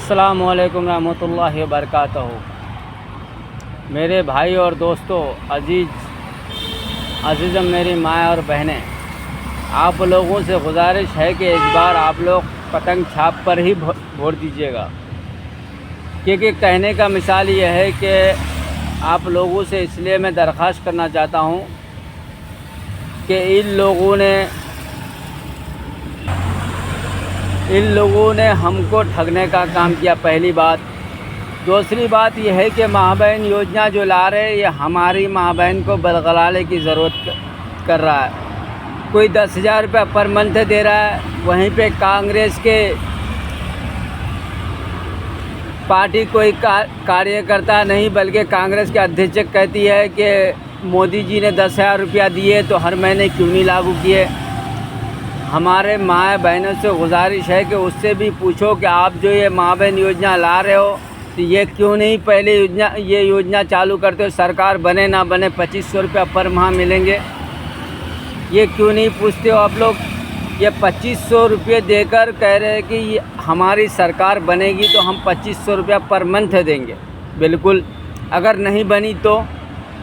अस्सलामु अलैकुम रहमतुल्लाहि व बरकातहू। मेरे भाई और दोस्तों, अजीज़म मेरी माँ और बहनें, आप लोगों से गुजारिश है कि इस बार आप लोग पतंग छाप पर ही वोट दीजिएगा। क्योंकि कहने का मिसाल ये है कि आप लोगों से इसलिए मैं दरख्वास्त करना चाहता हूँ कि इन लोगों ने हमको ठगने का काम किया, पहली बात। दूसरी बात यह है कि माँ बहन योजना जो ला रहे हैं, ये हमारी माँ बहन को बरगलाने की ज़रूरत कर रहा है। कोई 10,000 रुपये पर मंथ दे रहा है, वहीं पे कांग्रेस के पार्टी कोई कार्यकर्ता नहीं बल्कि कांग्रेस के अध्यक्ष कहती है कि मोदी जी ने 10,000 रुपया दिए तो हर महीने क्यों नहीं लागू किए। हमारे माँ बहनों से गुजारिश है कि उससे भी पूछो कि आप जो ये माँ बहन योजना ला रहे हो तो ये क्यों नहीं पहले ये योजना चालू करते हो। सरकार बने ना बने 2500 रुपया पर माह मिलेंगे, ये क्यों नहीं पूछते हो आप लोग। ये 2500 रुपये देकर कह रहे हैं कि हमारी सरकार बनेगी तो हम 2500 रुपया पर मंथ देंगे। बिल्कुल, अगर नहीं बनी तो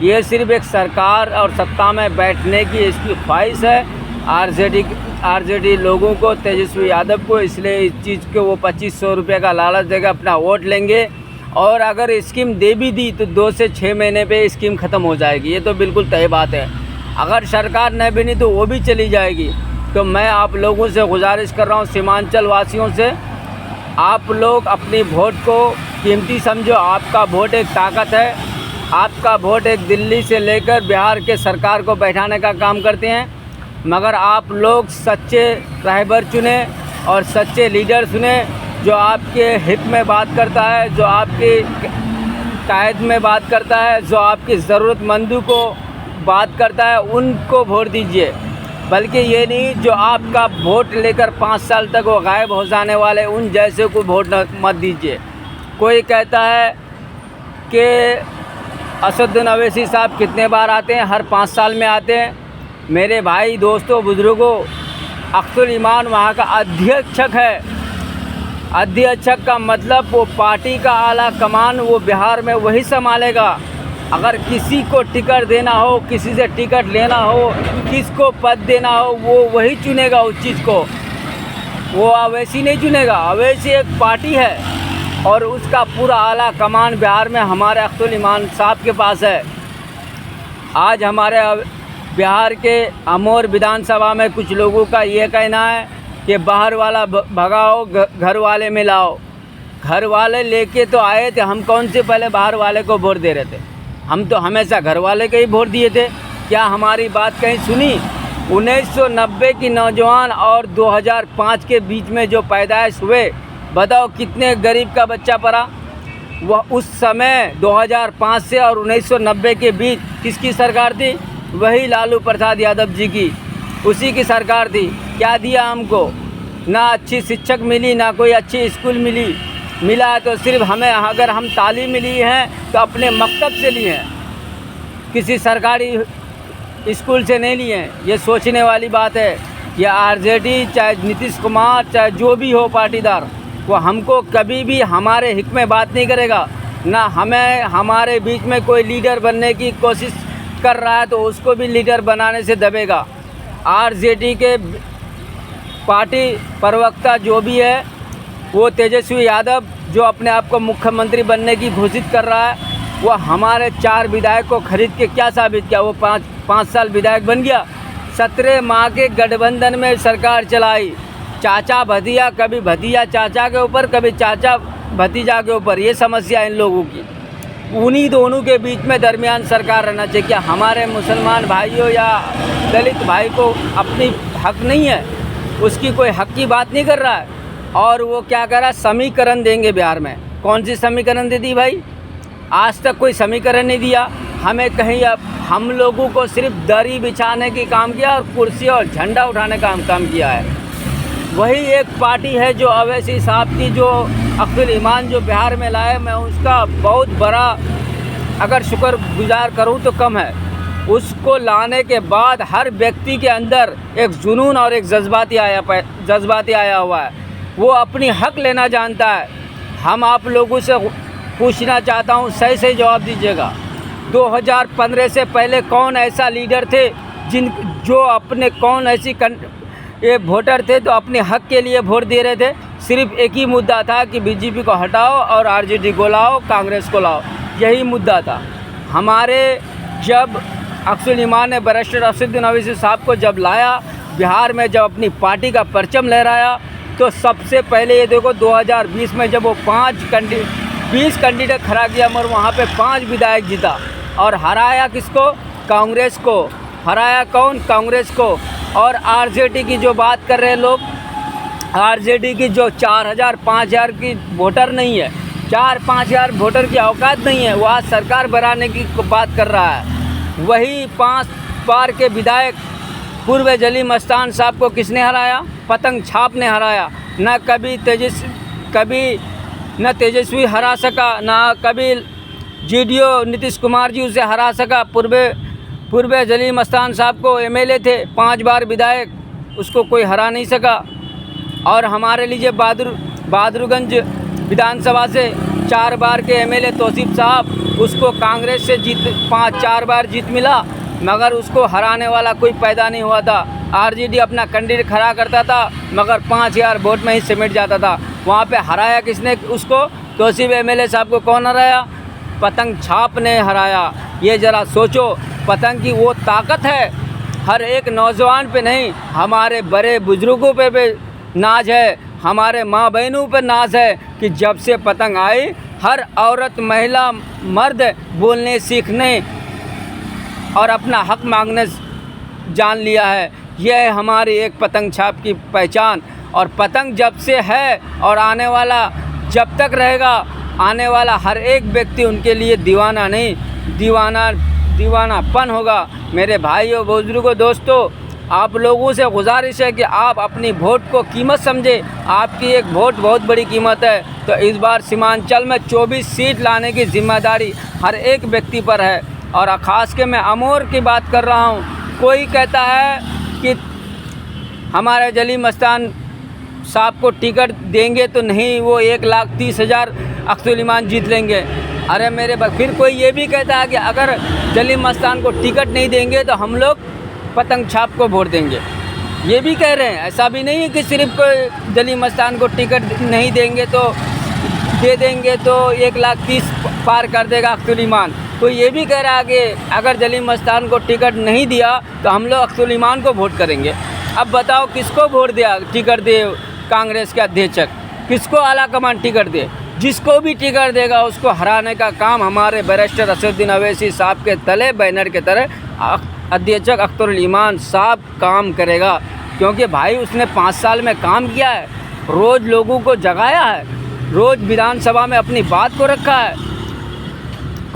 ये सिर्फ़ एक सरकार और सत्ता में बैठने की इसकी ख्वाहिश है आरजेडी लोगों को, तेजस्वी यादव को। इसलिए इस चीज़ को वो 2500 रुपये का लालच देकर अपना वोट लेंगे। और अगर स्कीम दे भी दी तो 2 से 6 महीने पे स्कीम ख़त्म हो जाएगी, ये तो बिल्कुल तय बात है। अगर सरकार नहीं बनी तो वो भी चली जाएगी। तो मैं आप लोगों से गुजारिश कर रहा हूँ, सीमांचल वासियों से, आप लोग अपनी वोट को कीमती समझो। आपका वोट एक ताकत है, आपका वोट एक दिल्ली से लेकर बिहार के सरकार को बैठाने का काम करते हैं। मगर आप लोग सच्चे रहबर चुने और सच्चे लीडर चुने, जो आपके हित में बात करता है, जो आपकी कायद में बात करता है, जो आपकी ज़रूरतमंदों को बात करता है, उनको वोट दीजिए। बल्कि ये नहीं जो आपका वोट लेकर 5 साल तक वो गायब हो जाने वाले उन जैसे को वोट मत दीजिए। कोई कहता है कि असदुद्दीन अवैसी साहब कितने बार आते हैं, हर 5 साल में आते हैं। मेरे भाई दोस्तों बुज़ुर्गों, अख्तुल ईमान वहाँ का अध्यक्षक है। अध्यक्षक का मतलब वो पार्टी का आला कमान वो बिहार में वही संभालेगा। अगर किसी को टिकट देना हो, किसी से टिकट लेना हो, किसको पद देना हो, वो वही चुनेगा उस चीज़ को। वो अवैसी नहीं चुनेगा। अवैसी एक पार्टी है और उसका पूरा आला कमान बिहार में हमारे अख्तुल ईमान साहब के पास है। आज हमारे बिहार के अमोर विधानसभा में कुछ लोगों का ये कहना है कि बाहर वाला भगाओ, घर वाले में लाओ। घर वाले लेके तो आए थे, हम कौन से पहले बाहर वाले को वोट दे रहे थे? हम तो हमेशा घर वाले के ही वोट दिए थे। क्या हमारी बात कहीं सुनी? 1990 की नौजवान और 2005 के बीच में जो पैदाइश हुए, बताओ कितने गरीब का बच्चा पड़ा। वह उस समय 2005 से और 1990 के बीच किसकी सरकार थी? वही लालू प्रसाद यादव जी की, उसी की सरकार थी। क्या दिया हमको? ना अच्छी शिक्षक मिली, ना कोई अच्छी स्कूल मिला है तो सिर्फ हमें, अगर हम तालीम मिली हैं तो अपने मकतब से लिए हैं, किसी सरकारी स्कूल से नहीं लिए हैं। ये सोचने वाली बात है। यह आरजेडी चाहे नीतीश कुमार चाहे जो भी हो पाटीदार, वो हमको कभी भी हमारे हित में बात नहीं करेगा। ना हमें हमारे बीच में कोई लीडर बनने की कोशिश कर रहा है तो उसको भी लीडर बनाने से दबेगा। आरजेडी के पार्टी प्रवक्ता जो भी है, वो तेजस्वी यादव जो अपने आप को मुख्यमंत्री बनने की घोषित कर रहा है, वो हमारे 4 विधायक को खरीद के क्या साबित किया? वो 5 साल विधायक बन गया। 17 माह के गठबंधन में सरकार चलाई। चाचा भतीजा, कभी भतीजा चाचा के ऊपर, कभी चाचा भतीजा के ऊपर। ये समस्या इन लोगों की। उन्हीं दोनों के बीच में दरमियान सरकार रहना चाहिए। क्या हमारे मुसलमान भाइयों या दलित भाई को अपनी हक नहीं है? उसकी कोई हक की बात नहीं कर रहा है। और वो क्या कर रहा है? समीकरण देंगे बिहार में। कौन सी समीकरण दे दी भाई? आज तक कोई समीकरण नहीं दिया हमें कहीं। अब हम लोगों को सिर्फ दरी बिछाने की काम किया और कुर्सी और झंडा उठाने का काम किया है। वही एक पार्टी है जो अवैसी साहब की, जो अख्तुल ईमान जो बिहार में लाए, मैं उसका बहुत बड़ा अगर शुक्रगुजार करूं तो कम है। उसको लाने के बाद हर व्यक्ति के अंदर एक जुनून और एक जज्बाती आया हुआ है। वो अपनी हक लेना जानता है। हम आप लोगों से पूछना चाहता हूँ, सही सही जवाब दीजिएगा। 2015 से पहले कौन ऐसा लीडर थे जो अपने कौन ऐसी ये वोटर थे तो अपने हक के लिए वोट दे रहे थे? सिर्फ एक ही मुद्दा था कि बीजेपी को हटाओ और आरजेडी को लाओ, कांग्रेस को लाओ, यही मुद्दा था। हमारे जब अक्सुल ईमान ने बैरिस्टर असदुद्दीन ओवैसी साहब को जब लाया बिहार में, जब अपनी पार्टी का परचम लहराया, तो सबसे पहले ये देखो 2020 में जब वो 20 कैंडिडेट खड़ा किया मगर वहाँ पे 5 विधायक जीता और हराया किसको? कांग्रेस को। हराया कौन? कांग्रेस को। और आरजेडी की जो बात कर रहे हैं लोग, आरजेडी की जो 4000 5000 की वोटर नहीं है, 4-5 हज़ार वोटर की औकात नहीं है, वो आज सरकार बनाने की बात कर रहा है। वही 5 बार के विधायक पूर्व जली मस्तान साहब को किसने हराया? पतंग छाप ने हराया। न तेजस्वी हरा सका, ना कभी जीडीओ नीतीश कुमार जी उसे हरा सका। पूर्व जली मस्तान साहब को एमएलए थे, 5 बार विधायक, उसको कोई हरा नहीं सका। और हमारे लीजिए बहादुरगंज विधानसभा से 4 बार के एमएलए तौसीफ साहब, उसको कांग्रेस से 4 बार जीत मिला मगर उसको हराने वाला कोई पैदा नहीं हुआ था। आरजेडी अपना कैंडिडेट खड़ा करता था मगर 5000 वोट में ही सिमट जाता था। वहाँ पे हराया किसने उसको? तौसीफ एमएलए साहब को कौन हराया? पतंग छाप ने हराया। ये ज़रा सोचो, पतंग की वो ताकत है, हर एक नौजवान पे नहीं, हमारे बड़े बुजुर्गों पे भी नाज है, हमारे माँ बहनों पर नाज है कि जब से पतंग आई हर औरत, महिला, मर्द बोलने, सीखने और अपना हक मांगने जान लिया है। यह है हमारी एक पतंग छाप की पहचान। और पतंग जब से है और आने वाला जब तक रहेगा, आने वाला हर एक व्यक्ति उनके लिए दीवाना नहीं, दीवानापन होगा। मेरे भाइयों, बुजुर्गों, दोस्तों, आप लोगों से गुजारिश है कि आप अपनी वोट को कीमत समझें। आपकी एक वोट बहुत बड़ी कीमत है। तो इस बार सीमांचल में 24 सीट लाने की जिम्मेदारी हर एक व्यक्ति पर है। और ख़ास के मैं अमोर की बात कर रहा हूँ। कोई कहता है कि हमारे जली मस्तान साहब को टिकट देंगे तो नहीं, वो 1,30,000 अक्सुल ईमान जीत लेंगे। अरे मेरे फिर कोई ये भी कहता है कि अगर जली मस्तान को टिकट नहीं देंगे तो हम लोग पतंग छाप को वोट देंगे। ये भी कह रहे हैं। ऐसा भी नहीं है कि सिर्फ कोई जली मस्तान को टिकट नहीं देंगे तो दे देंगे तो 1,30,000 पार कर देगा अक्सुल ईमान। तो ये भी कह रहा है कि अगर जली मस्तान को टिकट नहीं दिया तो हम लोग अक्सुल ईमान को वोट करेंगे। अब बताओ किसको वोट दिया? टिकट दे कांग्रेस के अध्यक्ष, किसको आला कमान टिकट दे? जिसको भी टिकट देगा उसको हराने का काम हमारे बैरिस्टर असदुद्दीन ओवैसी साहब के तले बैनर के तरह अध्यक्ष अख्तरुल ईमान साहब काम करेगा। क्योंकि भाई उसने 5 साल में काम किया है, रोज़ लोगों को जगाया है, रोज़ विधानसभा में अपनी बात को रखा है,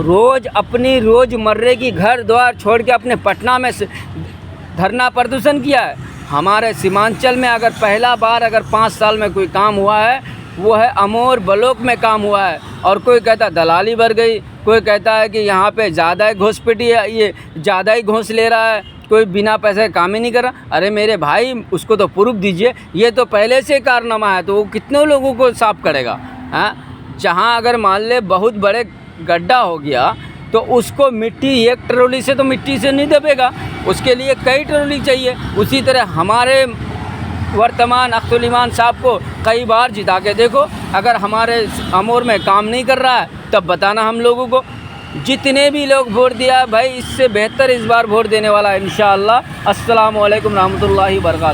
रोज़ अपनी रोज़मर्रे की घर द्वार छोड़ के अपने पटना में धरना प्रदर्शन किया है। हमारे सीमांचल में अगर पहला बार अगर 5 साल में कोई काम हुआ है वो है अमोर ब्लॉक में काम हुआ है। और कोई कहता दलाली बढ़ गई, कोई कहता है कि यहाँ पे ज़्यादा ही घूसपेटी है, ये ज़्यादा ही घूस ले रहा है, कोई बिना पैसे काम ही नहीं कर रहा। अरे मेरे भाई, उसको तो प्रूफ दीजिए। ये तो पहले से कारनामा है तो वो कितने लोगों को साफ करेगा? हाँ, जहाँ अगर मान ले बहुत बड़े गड्ढा हो गया तो उसको मिट्टी एक ट्रॉली से तो मिट्टी से नहीं दबेगा, उसके लिए कई ट्रॉली चाहिए। उसी तरह हमारे वर्तमान अख्तरुल ईमान साहब को कई बार जिता के देखो, अगर हमारे अमोर में काम नहीं कर रहा है तब बताना हम लोगों को। जितने भी लोग वोट दिया भाई, इससे बेहतर इस बार वोट देने वाला है इंशाअल्लाह। अस्सलामु अलैकुम रहमतुल्लाहि व बरकातहू।